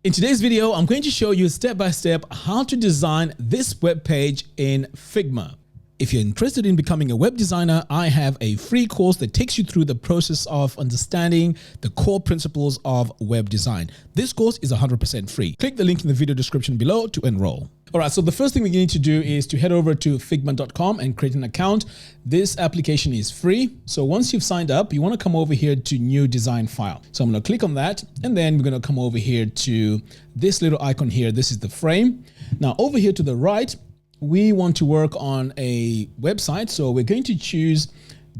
In today's video, I'm going to show you step by step how to design this web page in Figma. If you're interested in becoming a web designer, I have a free course that takes you through the process of understanding the core principles of web design. This course is 100% free. Click the link in the video description below to enroll. All right, so the first thing we need to do is to head over to figma.com and create an account. This application is free. So once you've signed up, you want to come over here to new design file. So I'm going to click on that, and then we're going to come over here to this little icon here. This is the frame. Now over here to the right, we want to work on a website. So we're going to choose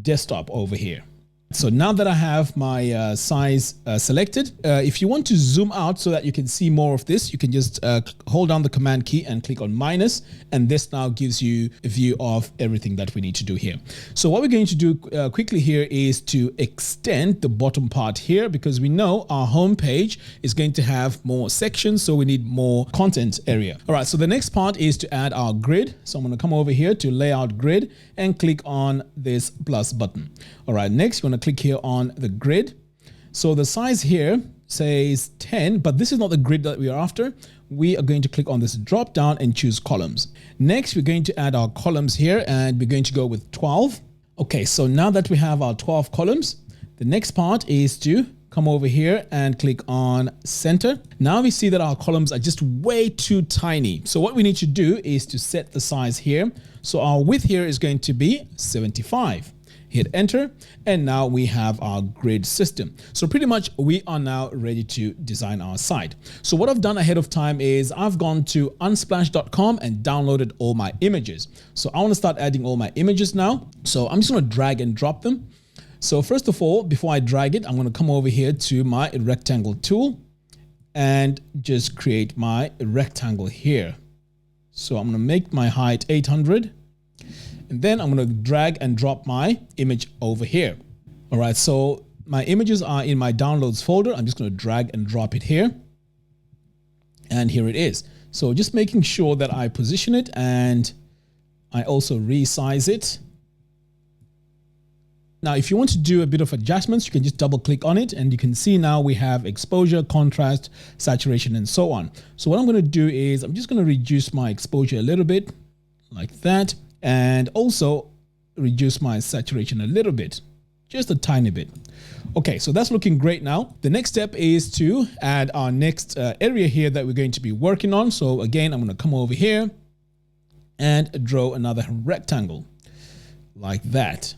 desktop over here. So now that I have my size selected, if you want to zoom out so that you can see more of this, you can just hold down the command key and click on minus. And this now gives you a view of everything that we need to do here. So what we're going to do quickly here is to extend the bottom part here, because we know our home page is going to have more sections. So we need more content area. All right, so the next part is to add our grid. So I'm going to come over here to layout grid and click on this plus button. All right, next you're going to click here on the grid. So the size here says 10, but this is not the grid that we are after. We are going to click on this drop down and choose columns. Next, we're going to add our columns here, and we're going to go with 12. Okay, so now that we have our 12 columns, the next part is to come over here and click on center. Now we see that our columns are just way too tiny. So what we need to do is to set the size here. So our width here is going to be 75. Hit enter, and now we have our grid system. So pretty much we are now ready to design our site. So what I've done ahead of time is I've gone to unsplash.com and downloaded all my images. So I want to start adding all my images now. So I'm just going to drag and drop them. So first of all, before I drag it, I'm going to come over here to my rectangle tool and just create my rectangle here. So I'm going to make my height 800. And then I'm going to drag and drop my image over here. All right, so my images are in my downloads folder. I'm just going to drag and drop it here. And here it is. So just making sure that I position it, and I also resize it. Now, if you want to do a bit of adjustments, you can just double click on it, and you can see now we have exposure, contrast, saturation, and so on. So what I'm going to do is I'm just going to reduce my exposure a little bit like that. And also reduce my saturation a little bit, just a tiny bit. Okay, so that's looking great now. The next step is to add our next area here that we're going to be working on. So again, I'm going to come over here and draw another rectangle like that.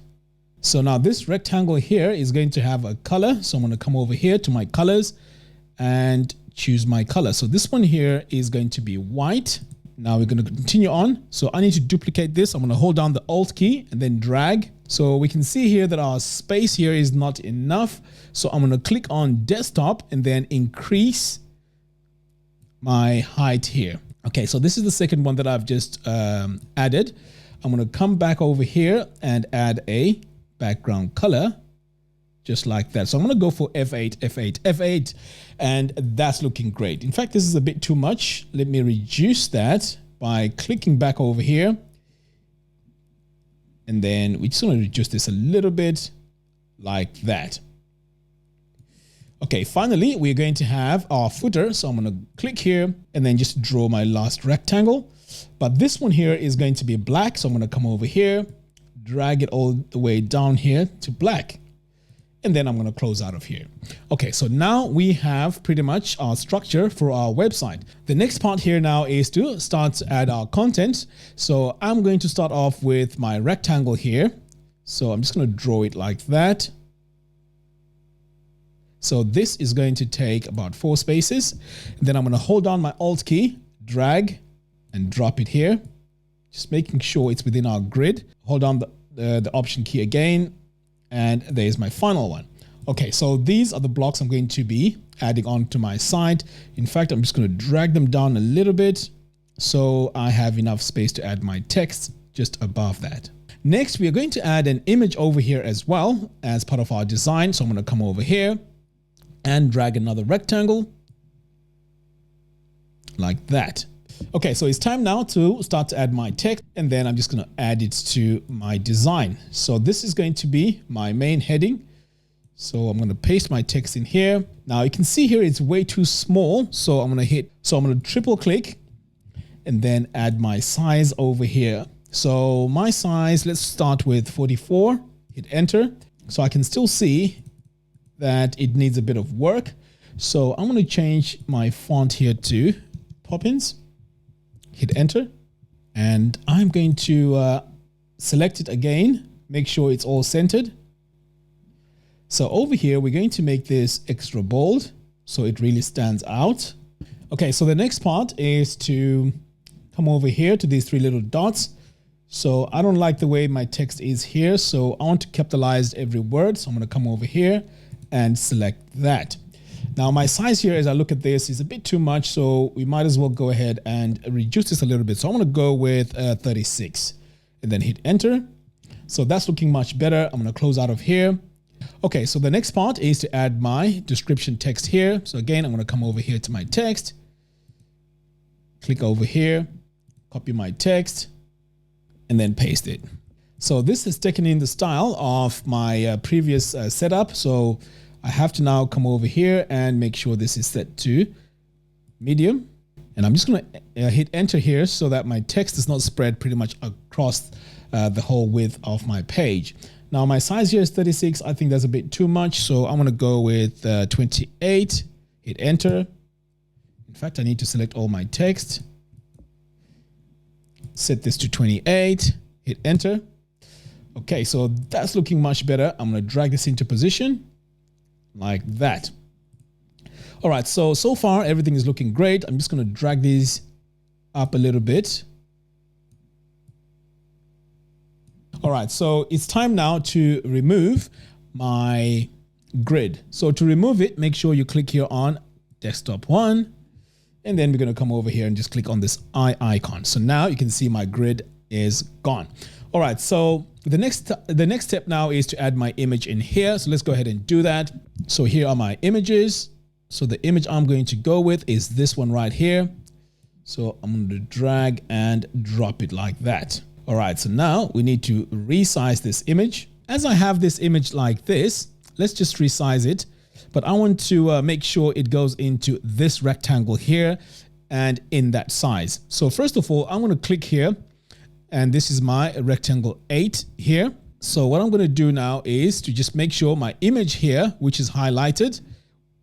So now this rectangle here is going to have a color. So I'm going to come over here to my colors and choose my color. So this one here is going to be white. Now we're going to continue on. So I need to duplicate this. I'm going to hold down the Alt key and then drag. So we can see here that our space here is not enough. So I'm going to click on desktop and then increase my height here. Okay, so this is the second one that I've just added. I'm going to come back over here and add a background color. Just like that. So I'm going to go for F8, F8, F8, and that's looking great. In fact, this is a bit too much. Let me reduce that by clicking back over here. And then we just want to reduce this a little bit like that. Okay, finally, we're going to have our footer. So I'm going to click here and then just draw my last rectangle. But this one here is going to be black. So I'm going to come over here, drag it all the way down here to black. And then I'm going to close out of here. Okay, so now we have pretty much our structure for our website. The next part here now is to start to add our content. So I'm going to start off with my rectangle here. So I'm just going to draw it like that. So this is going to take about 4 spaces. And then I'm going to hold down my Alt key, drag and drop it here. Just making sure it's within our grid. Hold down the Option key again. And there's my final one. Okay, so these are the blocks I'm going to be adding on to my site. In fact, I'm just going to drag them down a little bit so I have enough space to add my text just above that. Next, we are going to add an image over here as well as part of our design. So I'm going to come over here and drag another rectangle like that. Okay, so it's time now to start to add my text, and then I'm just going to add it to my design. So this is going to be my main heading. So I'm going to paste my text in here. Now you can see here it's way too small. So I'm going to triple click and then add my size over here. So my size, let's start with 44, hit enter. So I can still see that it needs a bit of work. So I'm going to change my font here to Poppins, hit enter, and I'm going to select it again, make sure it's all centered. So over here, we're going to make this extra bold so it really stands out. Okay, so the next part is to come over here to these three little dots. So I don't like the way my text is here, so I want to capitalize every word. So I'm going to come over here and select that. Now my size here, as I look at this, is a bit too much, so we might as well go ahead and reduce this a little bit. So I'm going to go with 36 and then hit enter. So that's looking much better. I'm going to close out of here. Okay, so the next part is to add my description text here. So again, I'm going to come over here to my text, click over here, copy my text, and then paste it. So this has taken in the style of my previous setup. So I have to now come over here and make sure this is set to medium. And I'm just going to hit enter here so that my text does not spread pretty much across the whole width of my page. Now my size here is 36. I think that's a bit too much. So I'm going to go with 28, hit enter. In fact, I need to select all my text. Set this to 28, hit enter. Okay, so that's looking much better. I'm going to drag this into position like that. All right, so far everything is looking great. I'm just going to drag these up a little bit. All right, so it's time now to remove my grid. So to remove it, make sure you click here on desktop 1. And then we're going to come over here and just click on this eye icon. So now you can see my grid is gone. All right, so the next step now is to add my image in here. So let's go ahead and do that. So here are my images. So the image I'm going to go with is this one right here. So I'm going to drag and drop it like that. All right, so now we need to resize this image. As I have this image like this, let's just resize it. But I want to make sure it goes into this rectangle here and in that size. So first of all, I'm going to click here, and this is my rectangle 8 here. So what I'm going to do now is to just make sure my image here, which is highlighted,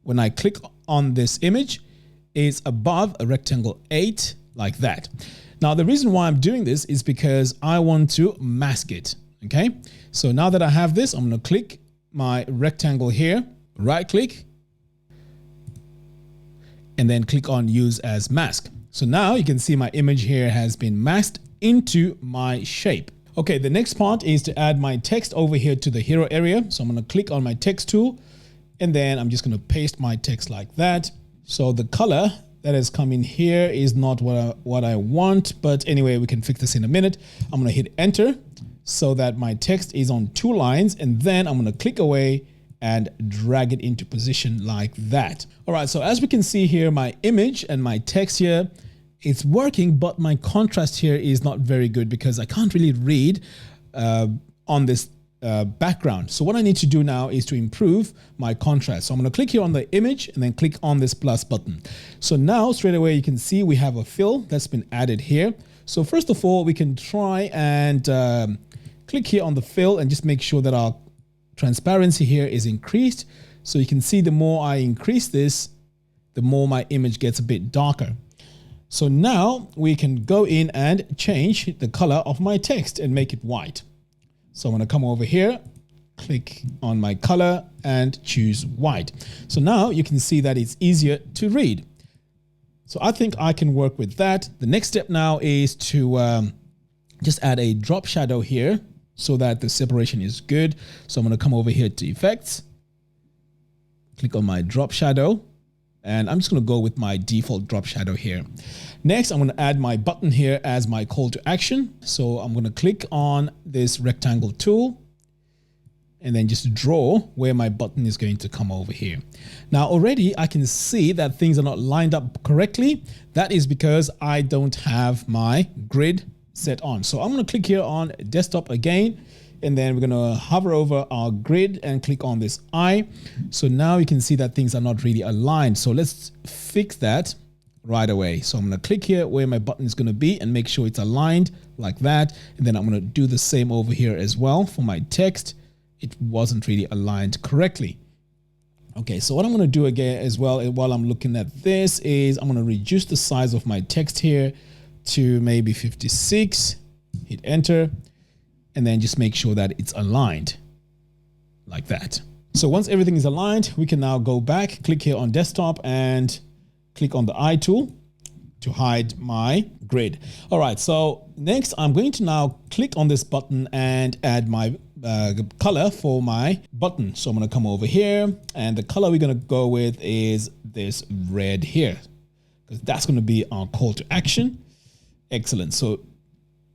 when I click on this image, is above a rectangle 8 like that. Now, the reason why I'm doing this is because I want to mask it. Okay. So now that I have this, I'm going to click my rectangle here, right click, and then click on use as mask. So now you can see my image here has been masked into my shape. Okay, the next part is to add my text over here to the hero area. So I'm going to click on my text tool, and then I'm just going to paste my text like that. So the color that has come in here is not what I want, but anyway, we can fix this in a minute. I'm going to hit enter so that my text is on 2 lines, and then I'm going to click away and drag it into position like that. All right, so as we can see here, my image and my text here, it's working, but my contrast here is not very good because I can't really read on this background. So what I need to do now is to improve my contrast. So I'm going to click here on the image and then click on this plus button. So now straight away you can see we have a fill that's been added here. So first of all, we can try and click here on the fill and just make sure that our transparency here is increased. So you can see the more I increase this, the more my image gets a bit darker. So now we can go in and change the color of my text and make it white. So I'm going to come over here, click on my color and choose white. So now you can see that it's easier to read. So I think I can work with that. The next step now is to just add a drop shadow here so that the separation is good. So I'm going to come over here to effects, click on my drop shadow, and I'm just going to go with my default drop shadow here. Next, I'm going to add my button here as my call to action. So I'm going to click on this rectangle tool and then just draw where my button is going to come over here. Now already I can see that things are not lined up correctly. That is because I don't have my grid set on. So I'm going to click here on desktop again, And then we're going to hover over our grid and click on this eye. So now you can see that things are not really aligned. So let's fix that right away. So I'm going to click here where my button is going to be and make sure it's aligned like that. And then I'm going to do the same over here as well for my text. It wasn't really aligned correctly. Okay, so what I'm going to do again as well while I'm looking at this is I'm going to reduce the size of my text here to maybe 56, hit enter, and then just make sure that it's aligned like that. So once everything is aligned, we can now go back, click here on desktop and click on the eye tool to hide my grid. All right, so next I'm going to now click on this button and add my color for my button. So I'm going to come over here and the color we're going to go with is this red here because that's going to be our call to action. Excellent. So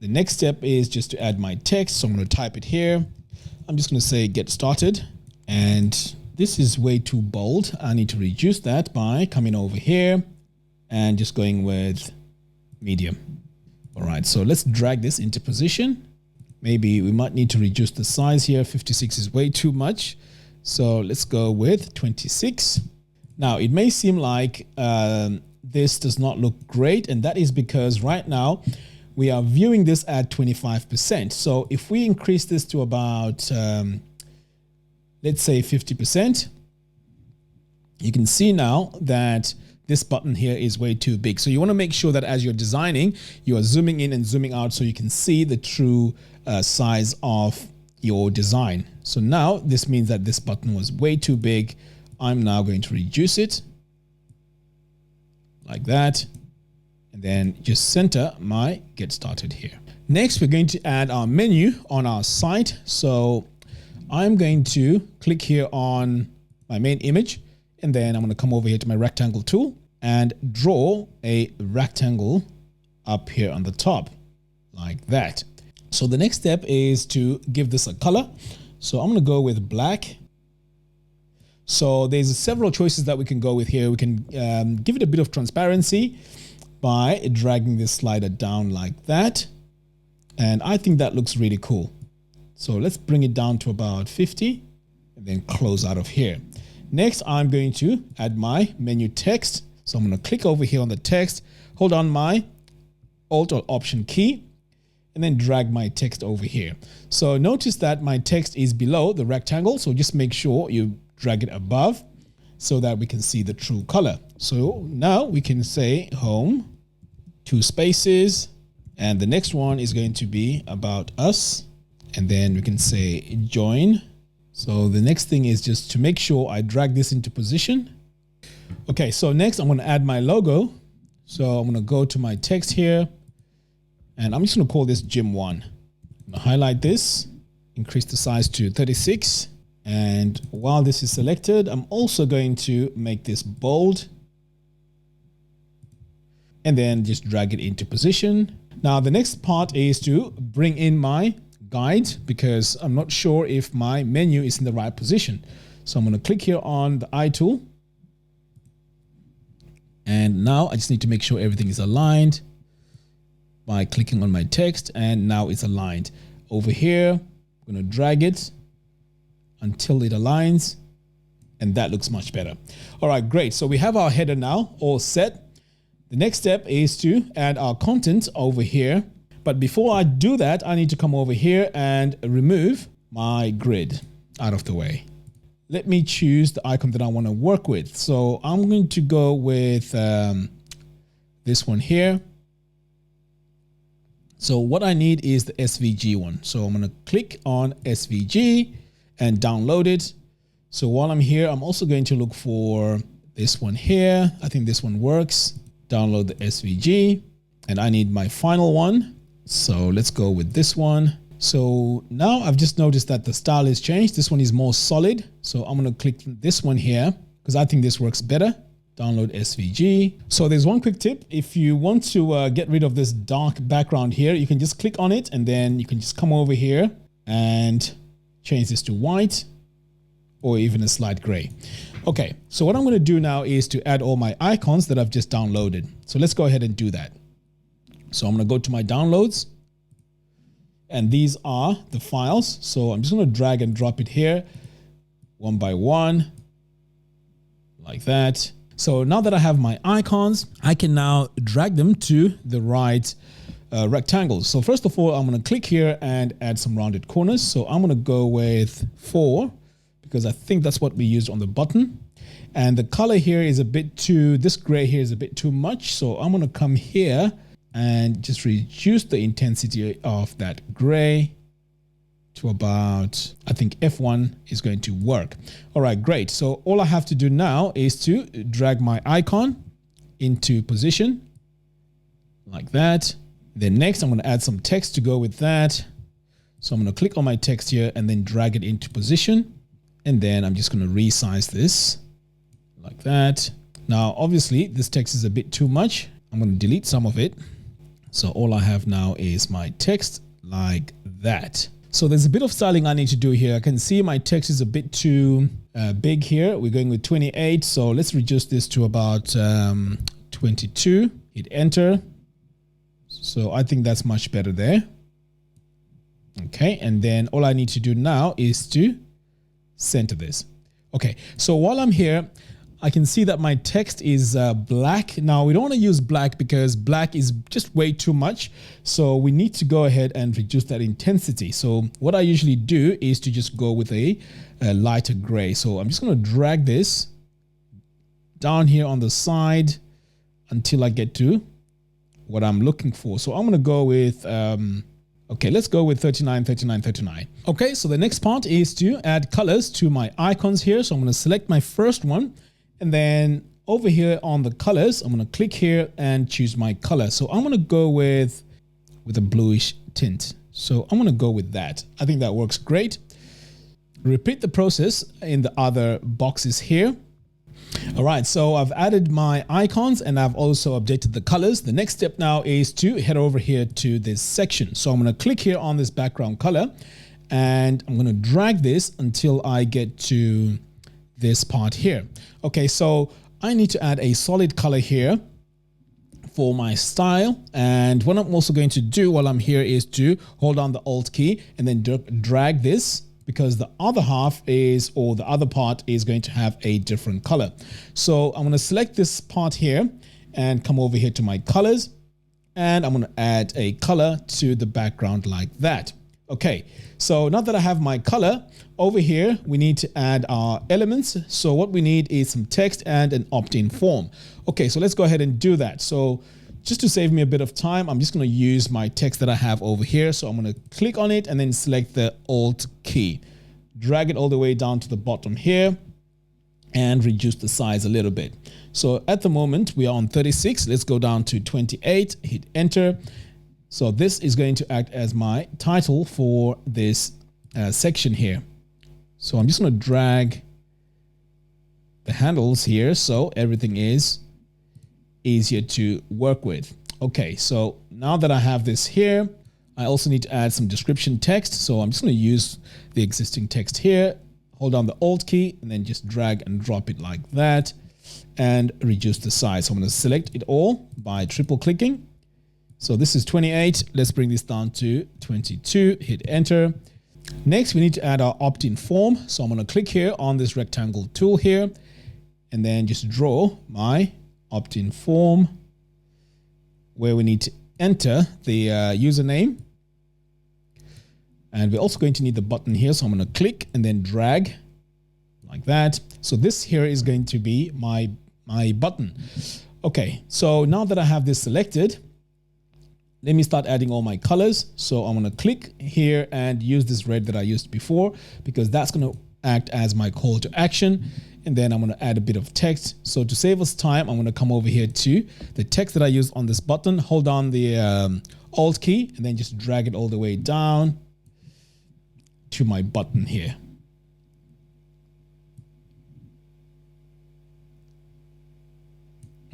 the next step is just to add my text. So I'm going to type it here. I'm just going to say get started, and this is way too bold. I need to reduce that by coming over here and just going with medium. All right, so let's drag this into position. Maybe we might need to reduce the size here. 56 is way too much. So let's go with 26. Now it may seem like this does not look great, and that is because right now we are viewing this at 25%. So if we increase this to about, let's say 50%, you can see now that this button here is way too big. So you want to make sure that as you're designing, you are zooming in and zooming out so you can see the true size of your design. So now this means that this button was way too big. I'm now going to reduce it like that, and then just center my get started here. Next, we're going to add our menu on our site. So I'm going to click here on my main image, and then I'm going to come over here to my rectangle tool and draw a rectangle up here on the top like that. So the next step is to give this a color. So I'm going to go with black. So there's several choices that we can go with here. We can give it a bit of transparency by dragging this slider down like that. And I think that looks really cool. So let's bring it down to about 50 and then close out of here. Next, I'm going to add my menu text. So I'm going to click over here on the text, hold on my Alt or Option key, and then drag my text over here. So notice that my text is below the rectangle. So just make sure you drag it above so that we can see the true color. So now we can say home, 2 spaces, and the next one is going to be about us. And then we can say join. So the next thing is just to make sure I drag this into position. Okay, so next I'm going to add my logo. So I'm going to go to my text here and I'm just going to call this Gym 1. I'm going to highlight this, increase the size to 36. And while this is selected, I'm also going to make this bold and then just drag it into position. Now the next part is to bring in my guide because I'm not sure if my menu is in the right position. So I'm going to click here on the eye tool. And now I just need to make sure everything is aligned by clicking on my text, and now it's aligned. Over here, I'm going to drag it until it aligns, and that looks much better. All right, great. So we have our header now all set. The next step is to add our content over here. But before I do that, I need to come over here and remove my grid out of the way. Let me choose the icon that I want to work with. So I'm going to go with this one here. So what I need is the SVG one. So I'm going to click on SVG and download it. So while I'm here, I'm also going to look for this one here. I think this one works. Download the SVG, and I need my final one. So let's go with this one. So now I've just noticed that the style has changed. This one is more solid. So I'm going to click this one here because I think this works better. Download SVG. So there's one quick tip. If you want to get rid of this dark background here, you can just click on it and then you can just come over here and change this to white or even a slight gray. Okay, so what I'm going to do now is to add all my icons that I've just downloaded. So let's go ahead and do that. So I'm going to go to my downloads And these are the files. So I'm just going to drag and drop it here one by one, like that. So now that I have my icons, I can now drag them to the right rectangles. So first of all, I'm going to click here and add some rounded corners. So I'm going to go with 4 because I think that's what we used on the button. And the color here is a bit too, this gray here is a bit too much. So I'm going to come here and just reduce the intensity of that gray to about, I think F1 is going to work. All right, great. So all I have to do now is to drag my icon into position like that. Then next, I'm going to add some text to go with that. So I'm going to click on my text here and then drag it into position. And then I'm just going to resize this like that. Now, obviously, this text is a bit too much. I'm going to delete some of it. So all I have now is my text like that. So there's a bit of styling I need to do here. I can see my text is a bit too big here. We're going with 28. So let's reduce this to about 22. Hit enter. So I think that's much better there. Okay. And then all I need to do now is to center this. Okay. So while I'm here, I can see that my text is black. Now we don't want to use black because black is just way too much. So we need to go ahead and reduce that intensity. So what I usually do is to just go with a lighter gray. So I'm just going to drag this down here on the side until I get to what I'm looking for. So I'm going to go with, okay, let's go with 39, 39, 39. Okay, so the next part is to add colors to my icons here. So I'm going to select my first one. And then over here on the colors, I'm going to click here and choose my color. So I'm going to go with a bluish tint. So I'm going to go with that. I think that works great. Repeat the process in the other boxes here. All right, so I've added my icons and I've also updated the colors. The next step now is to head over here to this section. So I'm going to click here on this background color and I'm going to drag this until I get to this part here. Okay, so I need to add a solid color here for my style. And what I'm also going to do while I'm here is to hold down the Alt key and then drag this because the other half is, or the other part is going to have a different color. So I'm going to select this part here and come over here to my colors. And I'm going to add a color to the background like that. Okay, so now that I have my color, over here, we need to add our elements. So what we need is some text and an opt-in form. Okay, so let's go ahead and do that. So just to save me a bit of time, I'm just going to use my text that I have over here. So I'm going to click on it and then select the Alt key. Drag it all the way down to the bottom here and reduce the size a little bit. So at the moment, we are on 36. Let's go down to 28, hit enter. So this is going to act as my title for this section here. So I'm just going to drag the handles here so everything is easier to work with. Okay, so now that I have this here, I also need to add some description text. So I'm just going to use the existing text here, hold down the Alt key, and then just drag and drop it like that and reduce the size. So I'm going to select it all by triple clicking. So this is 28. Let's bring this down to 22, hit enter. Next, we need to add our opt-in form. So I'm going to click here on this rectangle tool here and then just draw my opt-in form where we need to enter the username. And we're also going to need the button here. So I'm going to click and then drag like that. So this here is going to be my button. Okay, so now that I have this selected, let me start adding all my colors. So I'm going to click here and use this red that I used before because that's going to act as my call to action. And then I'm going to add a bit of text. So to save us time, I'm going to come over here to the text that I used on this button, hold down the Alt key, and then just drag it all the way down to my button here.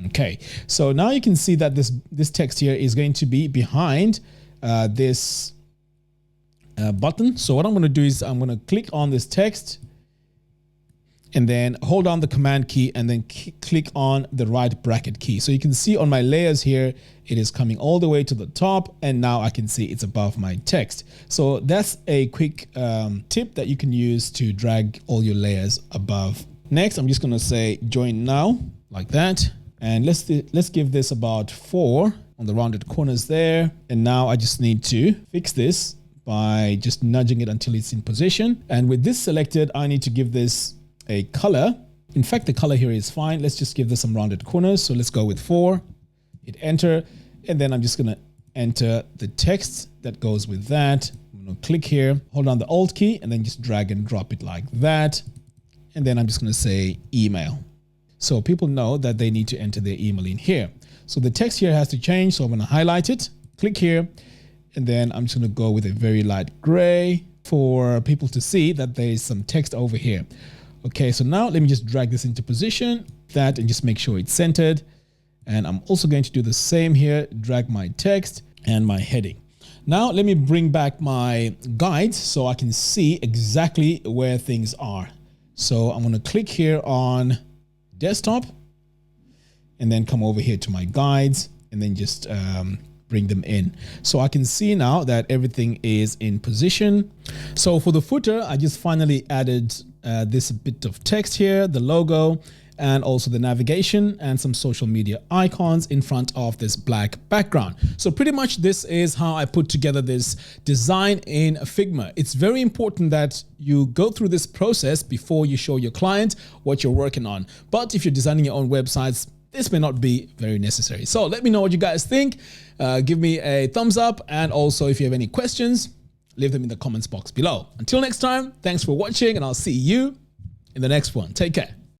Okay, so now you can see that this text here is going to be behind this button. So what I'm going to do is I'm going to click on this text and then hold down the command key and then click on the right bracket key. So you can see on my layers here, it is coming all the way to the top, and now I can see it's above my text. So that's a quick tip that you can use to drag all your layers above. Next, I'm just going to say join now, like that. And let's give this about 4 on the rounded corners there. And now I just need to fix this by just nudging it until it's in position. And with this selected, I need to give this a color. In fact, the color here is fine. Let's just give this some rounded corners. So let's go with 4, hit enter. And then I'm just going to enter the text that goes with that. I'm going to click here, hold on the Alt key, and then just drag and drop it like that. And then I'm just going to say email. So people know that they need to enter their email in here. So the text here has to change. So I'm going to highlight it, click here, and then I'm just going to go with a very light gray for people to see that there is some text over here. Okay, so now let me just drag this into position, that, and just make sure it's centered. And I'm also going to do the same here, drag my text and my heading. Now let me bring back my guides so I can see exactly where things are. So I'm going to click here on desktop and then come over here to my guides and then just bring them in. So I can see now that everything is in position. So for the footer, I just finally added this bit of text here, the logo, and also the navigation and some social media icons in front of this black background. So pretty much this is how I put together this design in Figma. It's very important that you go through this process before you show your client what you're working on. But if you're designing your own websites, this may not be very necessary. So let me know what you guys think. Give me a thumbs up. And also if you have any questions, leave them in the comments box below. Until next time, thanks for watching and I'll see you in the next one. Take care.